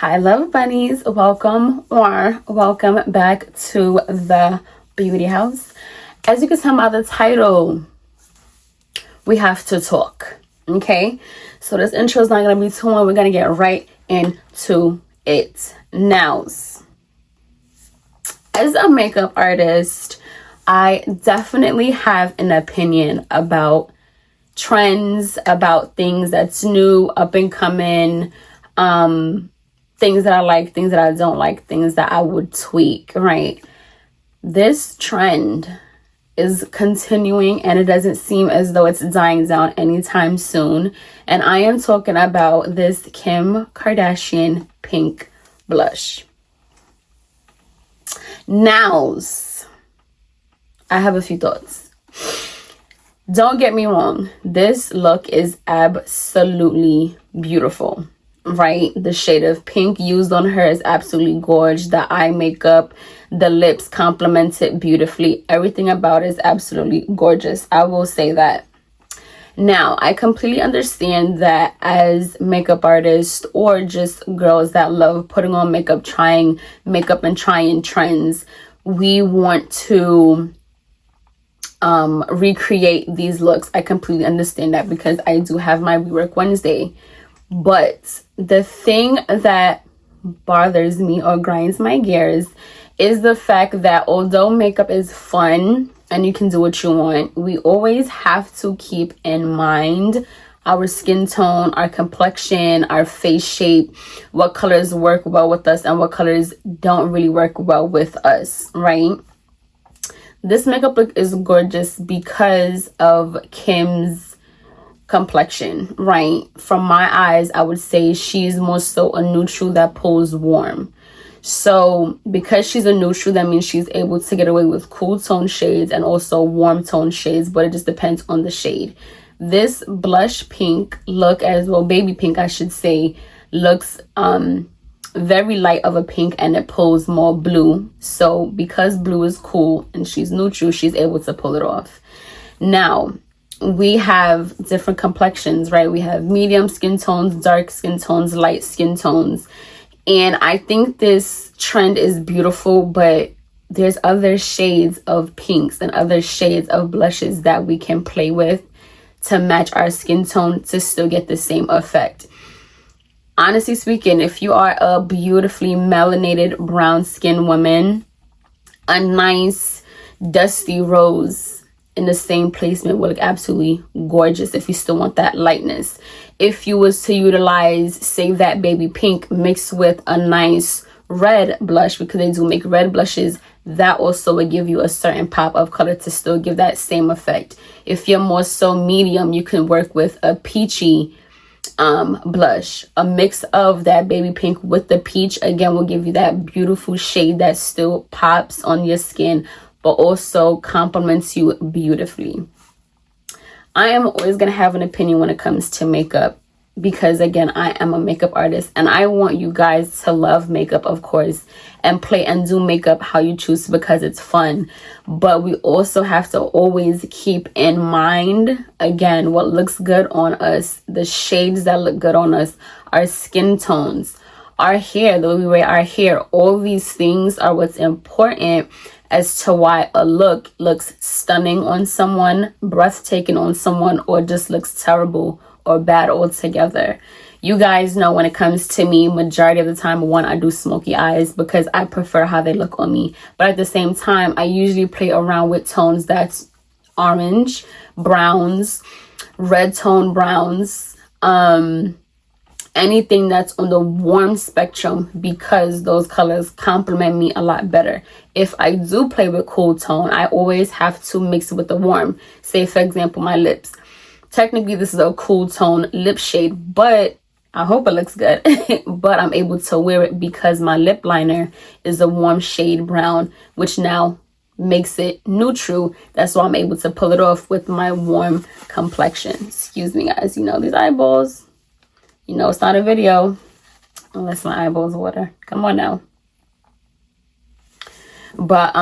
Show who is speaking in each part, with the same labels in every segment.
Speaker 1: Hi, love bunnies. Welcome back to the beauty house. As you can tell by the title, we have to talk. Okay, so this intro is not going to be too long. We're going to get right into it. Now, as a makeup artist, I definitely have an opinion about trends, about things that's new, up and coming, things that I like, things that I don't like, things that I would tweak, right? This trend is continuing and it doesn't seem as though it's dying down anytime soon. And I am talking about this Kim Kardashian pink blush. Now, I have a few thoughts. Don't get me wrong. This look is absolutely beautiful. Right, the shade of pink used on her is absolutely gorgeous. The eye makeup, the lips complement it beautifully. Everything about it is absolutely gorgeous. I will say that. Now, I completely understand that as makeup artists or just girls that love putting on makeup, trying makeup and trying trends, we want to recreate these looks. I completely understand that because I do have my Rework Wednesday. But the thing that bothers me or grinds my gears is the fact that although makeup is fun and you can do what you want, we always have to keep in mind our skin tone, our complexion, our face shape, what colors work well with us and what colors don't really work well with us, right? This makeup look is gorgeous because of Kim's complexion, right? From my eyes, I would say she's more so a neutral that pulls warm. So because she's a neutral, that means she's able to get away with cool tone shades and also warm tone shades, but it just depends on the shade. This blush pink look, as well, baby pink I should say, looks very light of a pink and it pulls more blue. So because blue is cool and she's neutral, she's able to pull it off. Now, we have different complexions, right? We have medium skin tones, dark skin tones, light skin tones. And I think this trend is beautiful, but there's other shades of pinks and other shades of blushes that we can play with to match our skin tone to still get the same effect. Honestly speaking, if you are a beautifully melanated brown skin woman, a nice dusty rose in the same placement will look absolutely gorgeous if you still want that lightness. If you was to utilize, say, that baby pink mixed with a nice red blush, because they do make red blushes, that also would give you a certain pop of color to still give that same effect. If you're more so medium, you can work with a peachy blush. A mix of that baby pink with the peach, again, will give you that beautiful shade that still pops on your skin, but also complements you beautifully. I am always going to have an opinion when it comes to makeup because, again, I am a makeup artist and I want you guys to love makeup, of course, and play and do makeup how you choose because it's fun. But we also have to always keep in mind, again, what looks good on us, the shades that look good on us, our skin tones, our hair, the way we wear our hair. All these things are what's important as to why a look looks stunning on someone, breathtaking on someone, or just looks terrible or bad altogether. You guys know when it comes to me, majority of the time, one, I do smoky eyes because I prefer how they look on me. But at the same time, I usually play around with tones that's orange, browns, red tone browns, anything that's on the warm spectrum because those colors complement me a lot better. If I do play with cool tone, I always have to mix it with the warm. Say, for example, my lips. Technically, this is a cool tone lip shade, but I hope it looks good. But I'm able to wear it because my lip liner is a warm shade brown, which now makes it neutral. That's why I'm able to pull it off with my warm complexion. Excuse me, guys. You know, these eyeballs. You know, it's not a video unless my eyeballs water. Come on now. But,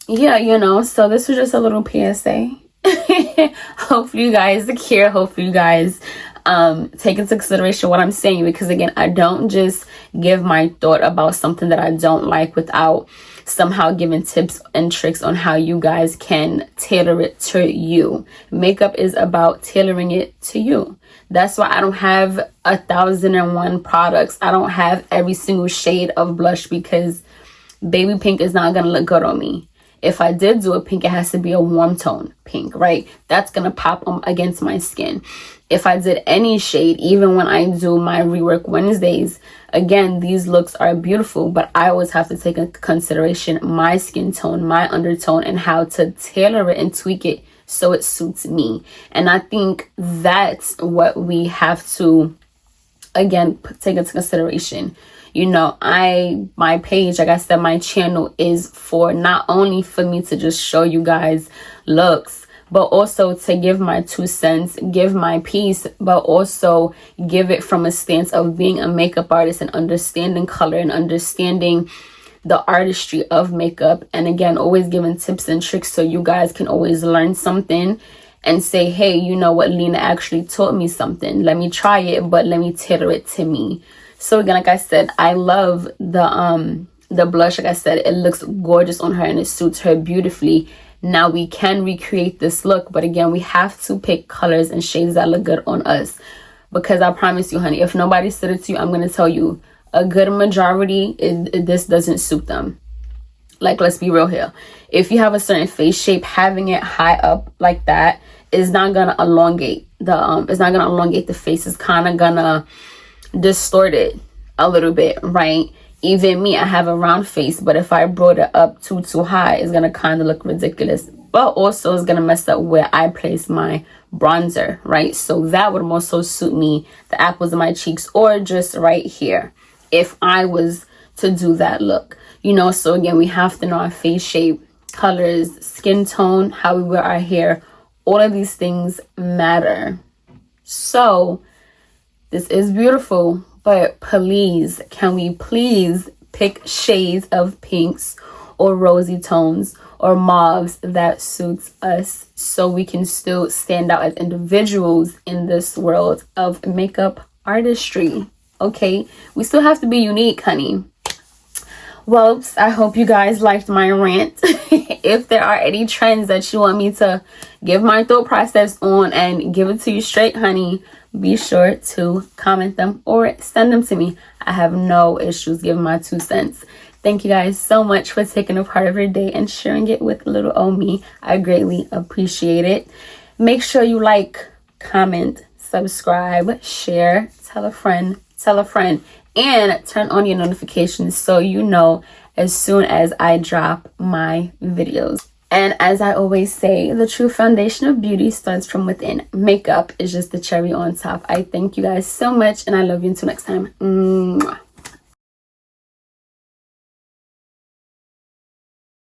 Speaker 1: yeah, you know, so this was just a little PSA. Hopefully you guys care. Hopefully you guys take into consideration what I'm saying, because again, I don't just give my thought about something that I don't like without somehow giving tips and tricks on how you guys can tailor it to you. Makeup is about tailoring it to you. That's why I don't have 1,001 products. I don't have every single shade of blush, because baby pink is not gonna look good on me. If I did do a pink, it has to be a warm tone pink, right? That's gonna pop against my skin. If I did any shade, even when I do my rework Wednesdays, again, these looks are beautiful, but I always have to take into consideration my skin tone, my undertone, and how to tailor it and tweak it so it suits me. And I think that's what we have to, again, take into consideration. You know, my page, like I said, my channel is for not only for me to just show you guys looks, but also to give my 2 cents, give my piece, but also give it from a stance of being a makeup artist and understanding color and understanding the artistry of makeup. And again, always giving tips and tricks so you guys can always learn something and say, hey, you know what, Lena actually taught me something. Let me try it, but let me tailor it to me. So again, like I said, I love the blush. Like I said, it looks gorgeous on her and it suits her beautifully. Now we can recreate this look, but again, we have to pick colors and shades that look good on us. Because I promise you, honey, if nobody said it to you, I'm going to tell you, a good majority, this doesn't suit them. Like, let's be real here. If you have a certain face shape, having it high up like that is not going to elongate the face. It's kind of going to distort it a little bit, right? Even me, I have a round face, but if I brought it up too high, it's gonna kind of look ridiculous. But also it's gonna mess up where I place my bronzer, right? So that would also suit me, the apples of my cheeks, or just right here, if I was to do that look. You know, so again, we have to know our face shape, colors, skin tone, how we wear our hair. All of these things matter. So this is beautiful, but please, can we please pick shades of pinks or rosy tones or mauves that suits us so we can still stand out as individuals in this world of makeup artistry, okay? We still have to be unique, honey. Well, I hope you guys liked my rant. If there are any trends that you want me to give my thought process on and give it to you straight, honey, be sure to comment them or send them to me. I have no issues giving my 2 cents. Thank you guys so much for taking a part of your day and sharing it with little old me. I greatly appreciate it. Make sure you like, comment, subscribe, share, tell a friend, and turn on your notifications so you know as soon as I drop my videos. And as I always say, the true foundation of beauty starts from within. Makeup is just the cherry on top. I thank you guys so much, and I love you until next time. Mwah.